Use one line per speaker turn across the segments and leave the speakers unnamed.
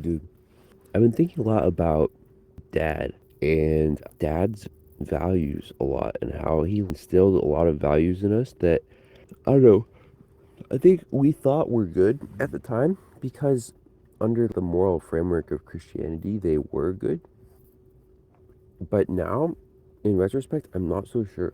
Dude, I've been thinking a lot about dad and dad's values a lot and how he instilled a lot of values in us that, I don't know, I think we thought were good at the time because under the moral framework of Christianity, they were good. But now, in retrospect, I'm not so sure.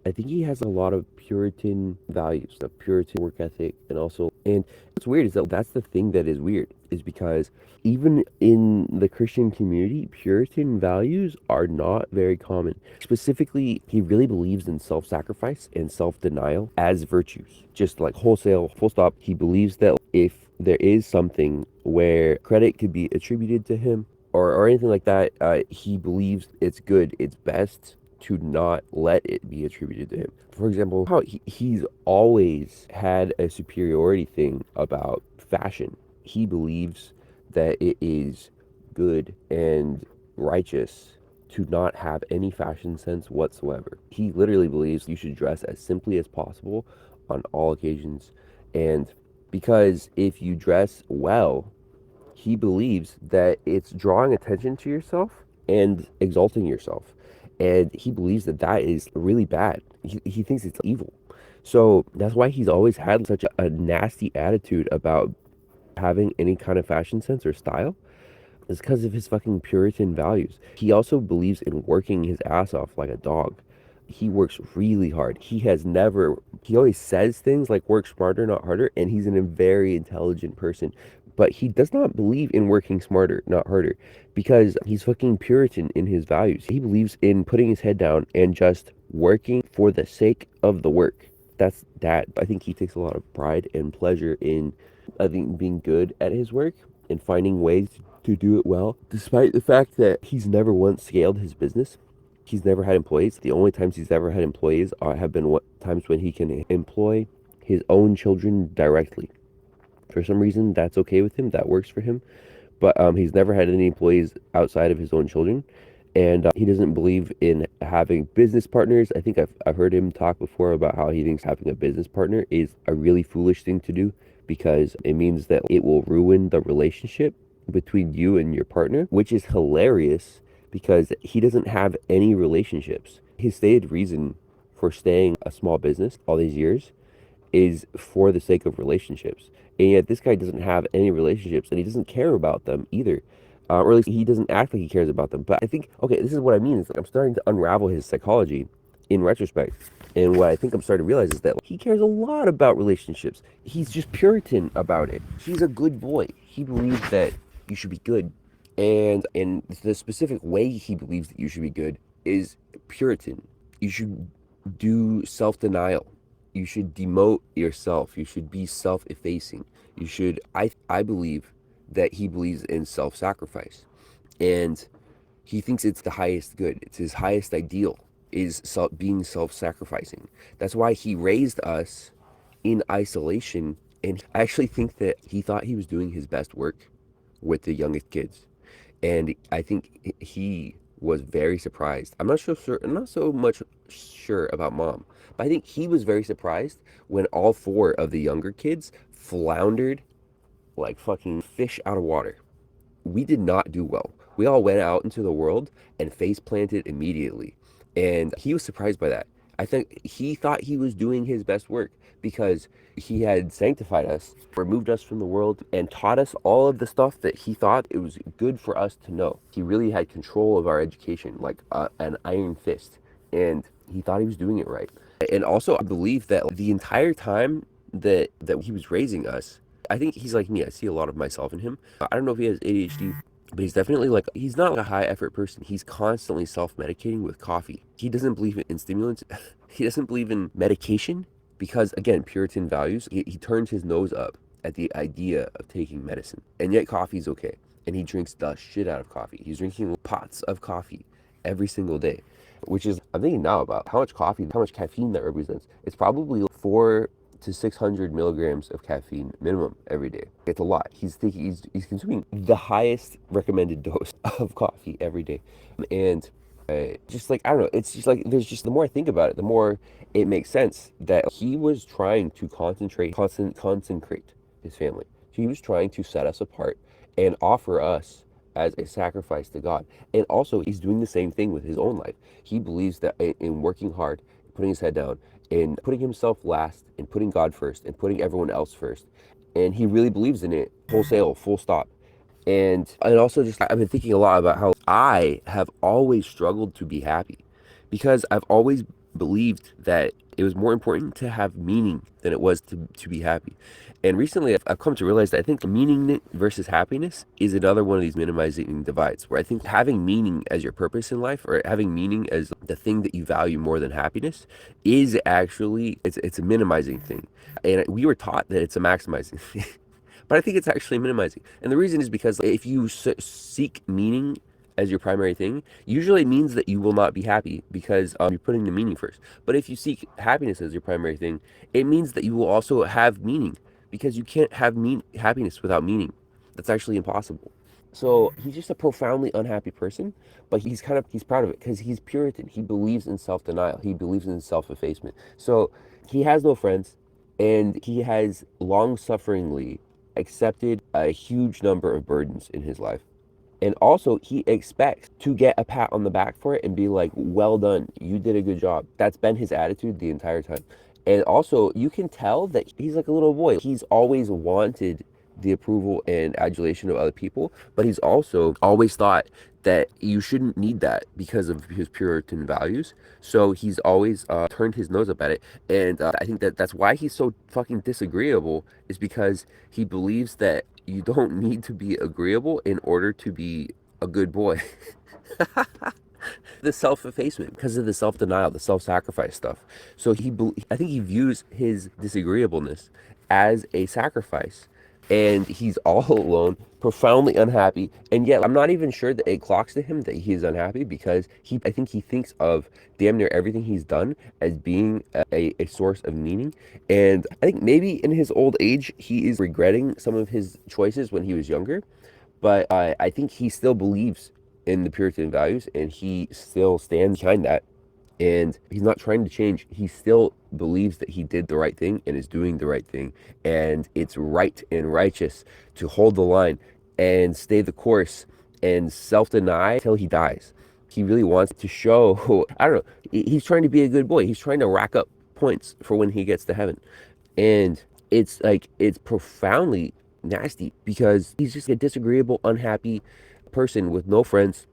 I think he has a lot of Puritan values, a Puritan work ethic, and what's weird is that that's the thing that is weird, is because even in the Christian community, Puritan values are not very common. Specifically, he really believes in self sacrifice and self denial as virtues, just like wholesale, full stop. He believes that if there is something where credit could be attributed to him or anything like that, he believes it's good, it's best to not let it be attributed to him. For example, how he's always had a superiority thing about fashion. He believes that it is good and righteous to not have any fashion sense whatsoever. He literally believes you should dress as simply as possible on all occasions. And because if you dress well, he believes that it's drawing attention to yourself and exalting yourself. And he believes that that is really bad. He thinks it's evil. So that's why he's always had such a nasty attitude about having any kind of fashion sense or style. It's because of his fucking Puritan values. He also believes in working his ass off like a dog. He works really hard. He always says things like work smarter, not harder, and he's a very intelligent person. But he does not believe in working smarter, not harder, because he's fucking Puritan in his values. He believes in putting his head down and just working for the sake of the work. That's that. I think he takes a lot of pride and pleasure in, I think, being good at his work and finding ways to do it well, despite the fact that he's never once scaled his business. He's never had employees. The only times he's ever had employees have been times when he can employ his own children directly. For some reason, that's okay with him. That works for him. But he's never had any employees outside of his own children. And he doesn't believe in having business partners. I think I've heard him talk before about how he thinks having a business partner is a really foolish thing to do because it means that it will ruin the relationship between you and your partner, which is hilarious because he doesn't have any relationships. His stated reason for staying a small business all these years is for the sake of relationships. And yet this guy doesn't have any relationships and he doesn't care about them either. Or at least he doesn't act like he cares about them. But I think, okay, this is what I mean. Is like I'm starting to unravel his psychology in retrospect. And what I think I'm starting to realize is that he cares a lot about relationships. He's just Puritan about it. He's a good boy. He believes that you should be good. And the specific way he believes that you should be good is Puritan. You should do self-denial. You should demote yourself. You should be self-effacing. You should I believe that he believes in self-sacrifice. And he thinks it's the highest good. It's his highest ideal is being self-sacrificing. That's why he raised us in isolation. And I actually think that he thought he was doing his best work with the youngest kids. And I think he was very surprised. I'm not so much sure about mom, but I think he was very surprised when all four of the younger kids floundered like fucking fish out of water. We did not do well. We all went out into the world and face planted immediately. And he was surprised by that. I think he thought he was doing his best work because he had sanctified us, removed us from the world, and taught us all of the stuff that he thought it was good for us to know. He really had control of our education, like an iron fist. And he thought he was doing it right. And also, I believe that the entire time that he was raising us, I think he's like me. I see a lot of myself in him. I don't know if he has ADHD, but he's definitely like, he's not like a high effort person. He's constantly self-medicating with coffee. He doesn't believe in stimulants. He doesn't believe in medication because, again, Puritan values. He turns his nose up at the idea of taking medicine. And yet coffee's okay. And he drinks the shit out of coffee. He's drinking pots of coffee every single day, which is, I'm thinking now about how much coffee, how much caffeine that represents. It's probably 400 to 600 milligrams of caffeine minimum every day. It's a lot. He's consuming the highest recommended dose of coffee every day. And just like, I don't know, it's just like, the more I think about it, the more it makes sense that he was trying to consecrate his family. He was trying to set us apart and offer us as a sacrifice to God. And also, he's doing the same thing with his own life. He believes that in working hard, putting his head down, in putting himself last, and putting God first, and putting everyone else first. And he really believes in it wholesale, full stop. And also just I've been thinking a lot about how I have always struggled to be happy because I've always believed that it was more important to have meaning than it was to be happy. And recently I've come to realize that I think meaning versus happiness is another one of these minimizing divides where I think having meaning as your purpose in life or having meaning as the thing that you value more than happiness is actually it's a minimizing thing. And we were taught that it's a maximizing thing. But I think it's actually minimizing. And the reason is because if you seek meaning as your primary thing, usually it means that you will not be happy because you're putting the meaning first. But if you seek happiness as your primary thing, it means that you will also have meaning because you can't have happiness without meaning. That's actually impossible. So he's just a profoundly unhappy person, but he's proud of it because he's Puritan. He believes in self-denial. He believes in self-effacement. So he has no friends, and he has long-sufferingly accepted a huge number of burdens in his life. And also, he expects to get a pat on the back for it and be like, well done, you did a good job. That's been his attitude the entire time. And also, you can tell that he's like a little boy. He's always wanted the approval and adulation of other people, but he's also always thought that you shouldn't need that because of his Puritan values. So he's always turned his nose up at it. And I think that that's why he's so fucking disagreeable, is because he believes that you don't need to be agreeable in order to be a good boy. The self-effacement because of the self-denial, the self-sacrifice stuff. So I think he views his disagreeableness as a sacrifice, and he's all alone, profoundly unhappy. And yet, I'm not even sure that it clocks to him that he's unhappy because I think he thinks of damn near everything he's done as being a source of meaning. And I think maybe in his old age, he is regretting some of his choices when he was younger, but I think he still believes in the Puritan values and he still stands behind that. And he's not trying to change. He still believes that he did the right thing and is doing the right thing. And it's right and righteous to hold the line and stay the course and self deny till he dies. He really wants to show, I don't know, he's trying to be a good boy. He's trying to rack up points for when he gets to heaven. And it's like, it's profoundly nasty because he's just a disagreeable, unhappy person with no friends.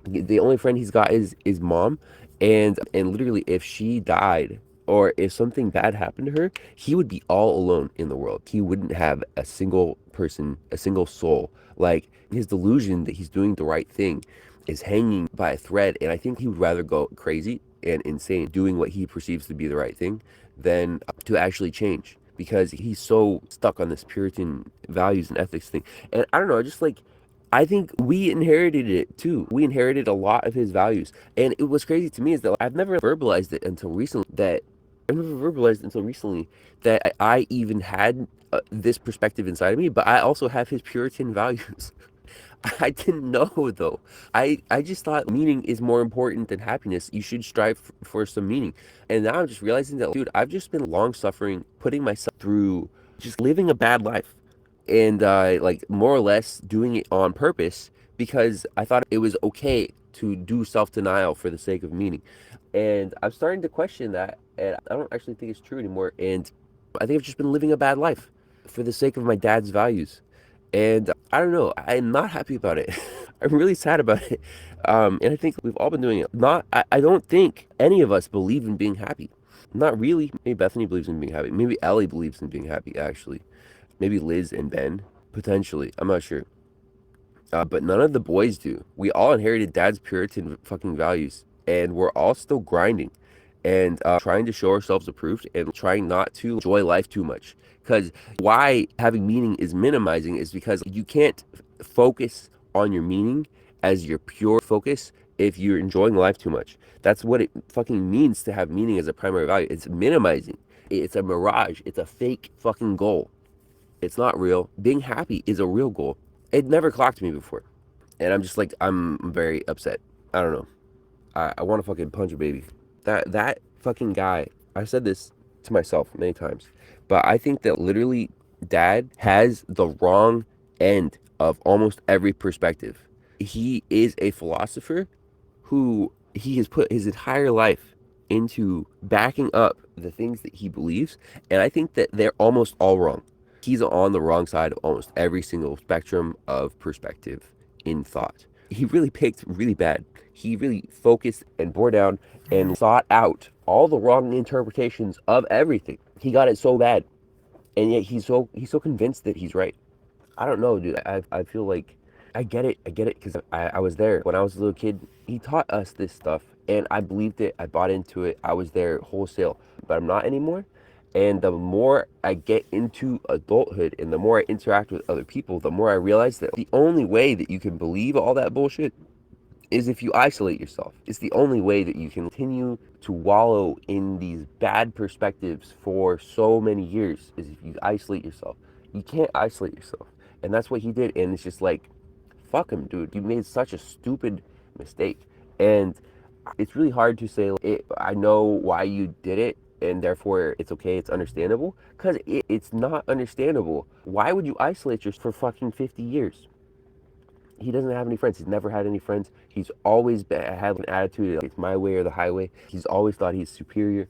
The only friend he's got is mom, and literally if she died or if something bad happened to her, he would be all alone in the world. He wouldn't have a single person, a single soul. Like his delusion that he's doing the right thing is hanging by a thread, and I think he would rather go crazy and insane doing what he perceives to be the right thing than to actually change because he's so stuck on this Puritan values and ethics thing. And I don't know, just like I think we inherited it too. We inherited a lot of his values. And it was crazy to me is that I've never verbalized until recently that I even had this perspective inside of me, but I also have his Puritan values. I didn't know though. I just thought meaning is more important than happiness. You should strive for some meaning. And now I'm just realizing that, dude, I've just been long suffering, putting myself through just living a bad life and like more or less doing it on purpose because I thought it was okay to do self-denial for the sake of meaning. And I'm starting to question that, and I don't actually think it's true anymore. And I think I've just been living a bad life for the sake of my dad's values. And I don't know, I'm not happy about it. I'm really sad about it. And I think we've all been doing it. I don't think any of us believe in being happy. Not really. Maybe Bethany believes in being happy. Maybe Ellie believes in being happy, actually. Maybe Liz and Ben, potentially. I'm not sure. But none of the boys do. We all inherited dad's Puritan fucking values, and we're all still grinding and trying to show ourselves approved and trying not to enjoy life too much. Because why having meaning is minimizing is because you can't focus on your meaning as your pure focus if you're enjoying life too much. That's what it fucking means to have meaning as a primary value. It's minimizing. It's a mirage. It's a fake fucking goal. It's not real. Being happy is a real goal. It never clocked me before. And I'm just like, I'm very upset. I don't know. I want to fucking punch a baby. That fucking guy, I said this to myself many times, but I think that literally dad has the wrong end of almost every perspective. He is a philosopher who he has put his entire life into backing up the things that he believes, and I think that they're almost all wrong. He's on the wrong side of almost every single spectrum of perspective in thought. He really picked really bad. He really focused and bore down and sought out all the wrong interpretations of everything. He got it so bad, and yet he's so convinced that he's right. I don't know, dude. I feel like I get it, because I was there when I was a little kid. He taught us this stuff, and I believed it. I bought into it. I was there wholesale, but I'm not anymore. And the more I get into adulthood and the more I interact with other people, the more I realize that the only way that you can believe all that bullshit is if you isolate yourself. It's the only way that you can continue to wallow in these bad perspectives for so many years, is if you isolate yourself. You can't isolate yourself. And that's what he did. And it's just like, fuck him, dude. You made such a stupid mistake. And it's really hard to say, I know why you did it, and therefore it's okay, it's understandable. Because it's not understandable. Why would you isolate yourself for fucking 50 years? He doesn't have any friends. He's never had any friends. He's always had an attitude of, it's my way or the highway. He's always thought he's superior,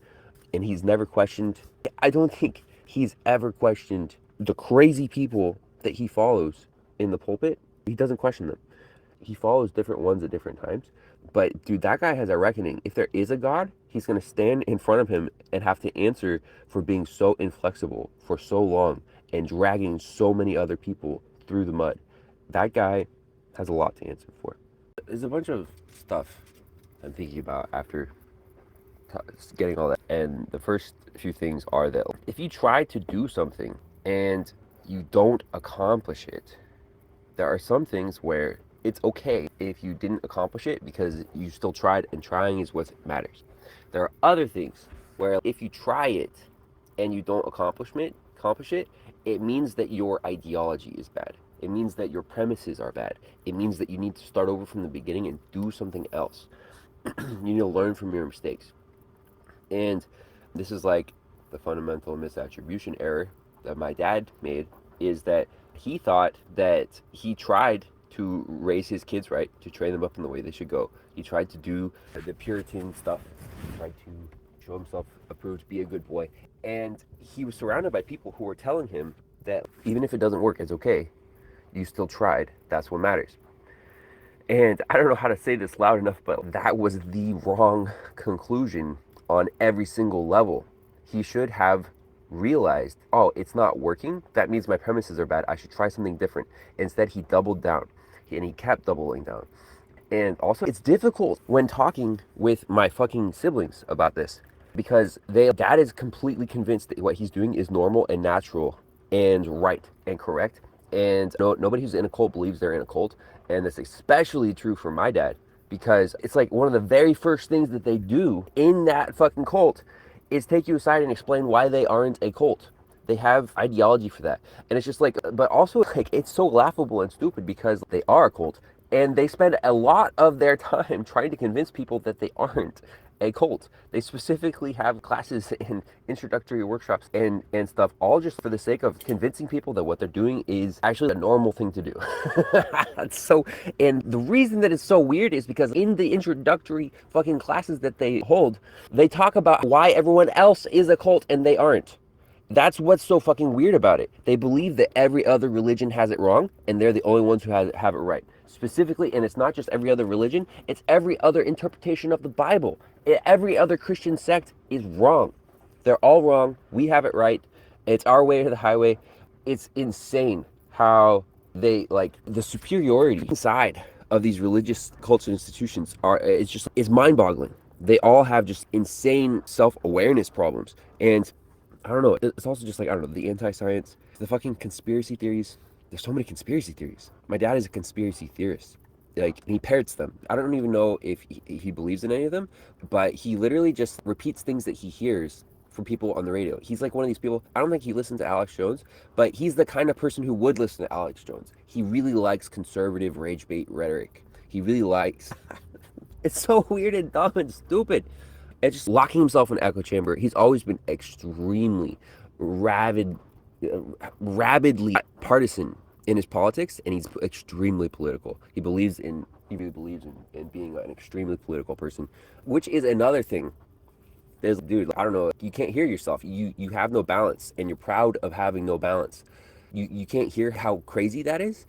and he's never questioned. I don't think he's ever questioned the crazy people that he follows in the pulpit. He doesn't question them. He follows different ones at different times. But dude, that guy has a reckoning. If there is a God, he's going to stand in front of him and have to answer for being so inflexible for so long and dragging so many other people through the mud. That guy has a lot to answer for. There's a bunch of stuff I'm thinking about after getting all that. And the first few things are that if you try to do something and you don't accomplish it, there are some things where it's okay if you didn't accomplish it because you still tried, and trying is what matters. There are other things where if you try it and you don't accomplish it, it means that your ideology is bad. It means that your premises are bad. It means that you need to start over from the beginning and do something else. You need to learn from your mistakes. And this is like the fundamental misattribution error that my dad made, is that he thought that he tried to raise his kids right, to train them up in the way they should go. He tried to do the Puritan stuff. He tried to show himself approved, be a good boy. And he was surrounded by people who were telling him that even if it doesn't work, it's okay. You still tried. That's what matters. And I don't know how to say this loud enough, but that was the wrong conclusion on every single level. He should have realized, oh, it's not working. That means my premises are bad. I should try something different. Instead, he doubled down, and he kept doubling down. And also, it's difficult when talking with my fucking siblings about this, because dad is completely convinced that what he's doing is normal and natural and right and correct. And nobody who's in a cult believes they're in a cult. And that's especially true for my dad, because it's like one of the very first things that they do in that fucking cult is take you aside and explain why they aren't a cult. They have ideology for that. And it's just like, but also like, it's so laughable and stupid because they are a cult. And they spend a lot of their time trying to convince people that they aren't a cult. They specifically have classes and introductory workshops and stuff, all just for the sake of convincing people that what they're doing is actually a normal thing to do. So, and the reason that it's so weird is because in the introductory fucking classes that they hold, they talk about why everyone else is a cult and they aren't. That's what's so fucking weird about it. They believe that every other religion has it wrong, and they're the only ones who have it right. Specifically, and it's not just every other religion, it's every other interpretation of the Bible. Every other Christian sect is wrong. They're all wrong. We have it right. It's our way or the highway. It's insane how they, like, the superiority inside of these religious cults and institutions it's mind-boggling. They all have just insane self-awareness problems. And I don't know, it's also just like, I don't know, the anti-science, the fucking conspiracy theories. There's so many conspiracy theories. My dad is a conspiracy theorist. Like, he parrots them. I don't even know if he believes in any of them, but he literally just repeats things that he hears from people on the radio. He's like one of these people, I don't think he listens to Alex Jones, but he's the kind of person who would listen to Alex Jones. He really likes conservative rage bait rhetoric. He really likes... It's so weird and dumb and stupid. And just locking himself in an echo chamber. He's always been extremely rabidly partisan in his politics, and he's extremely political. He really believes in being an extremely political person, which is another thing. There's, dude, I don't know, you can't hear yourself. You have no balance, and you're proud of having no balance. You can't hear how crazy that is,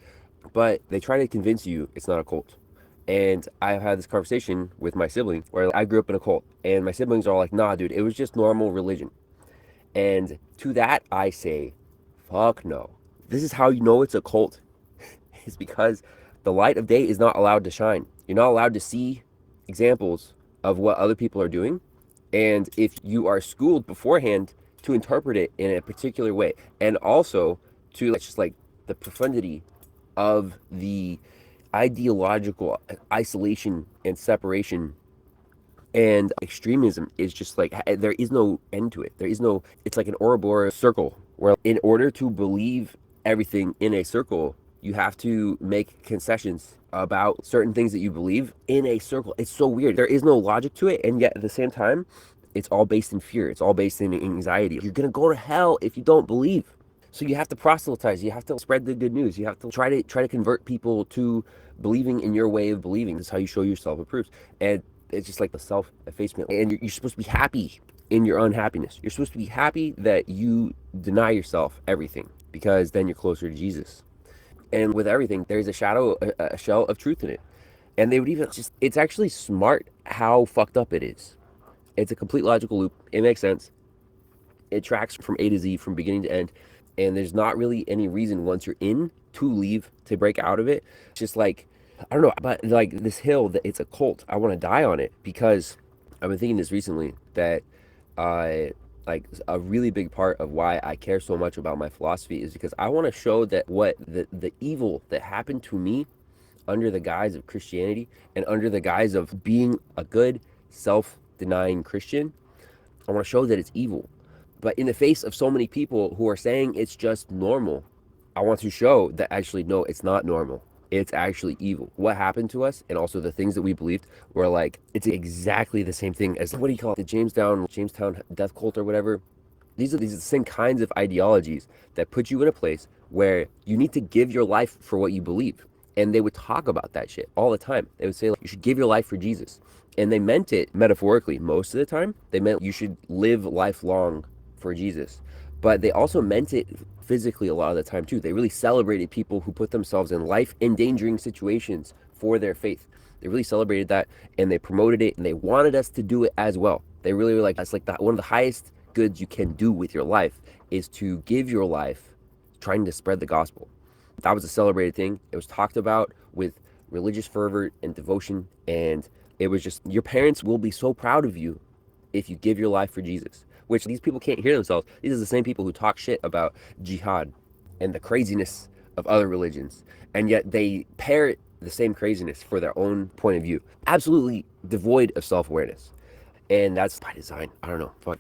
but they try to convince you it's not a cult. And I've had this conversation with my sibling where I grew up in a cult, and my siblings are like, nah, dude, it was just normal religion. And to that, I say, fuck no. This is how you know it's a cult, is because the light of day is not allowed to shine. You're not allowed to see examples of what other people are doing. And if you are schooled beforehand to interpret it in a particular way, and also to just like the profundity of the ideological isolation and separation and extremism is just like there is no end to it. There is no, it's like an Ouroboros circle where in order to believe everything in a circle, you have to make concessions about certain things that you believe in a circle. It's so weird. There is no logic to it, and yet at the same time, it's all based in fear. It's all based in anxiety. You're gonna go to hell if you don't believe. So you have to proselytize. You have to spread the good news. You have to try to convert people to believing in your way of believing. This is how you show yourself approved. And it's just like the self-effacement. And you're supposed to be happy in your unhappiness. You're supposed to be happy that you deny yourself everything, because then you're closer to Jesus. And with everything, there's a shell of truth in it. And they would even just, it's actually smart how fucked up it is. It's a complete logical loop. It makes sense. It tracks from A to Z, from beginning to end. And there's not really any reason once you're in to leave, to break out of it. It's just like, I don't know, but like this hill that it's a cult, I want to die on it, because I've been thinking this recently that like a really big part of why I care so much about my philosophy is because I want to show that what the evil that happened to me under the guise of Christianity and under the guise of being a good self-denying Christian, I want to show that it's evil. But in the face of so many people who are saying it's just normal, I want to show that actually, no, it's not normal. It's actually evil. What happened to us, and also the things that we believed, were like, it's exactly the same thing as, what do you call it, the Jamestown death cult or whatever. These are the same kinds of ideologies that put you in a place where you need to give your life for what you believe. And they would talk about that shit all the time. They would say, like, you should give your life for Jesus. And they meant it metaphorically most of the time. They meant you should live lifelong for Jesus. But they also meant it physically a lot of the time too. They really celebrated people who put themselves in life-endangering situations for their faith. They really celebrated that, and they promoted it, and they wanted us to do it as well. They really were like, that's like one of the highest goods you can do with your life is to give your life trying to spread the gospel. That was a celebrated thing. It was talked about with religious fervor and devotion, and it was just, your parents will be so proud of you if you give your life for Jesus, which these people can't hear themselves. These are the same people who talk shit about jihad and the craziness of other religions, and yet they parrot the same craziness for their own point of view, absolutely devoid of self-awareness. And that's by design. I don't know, fuck.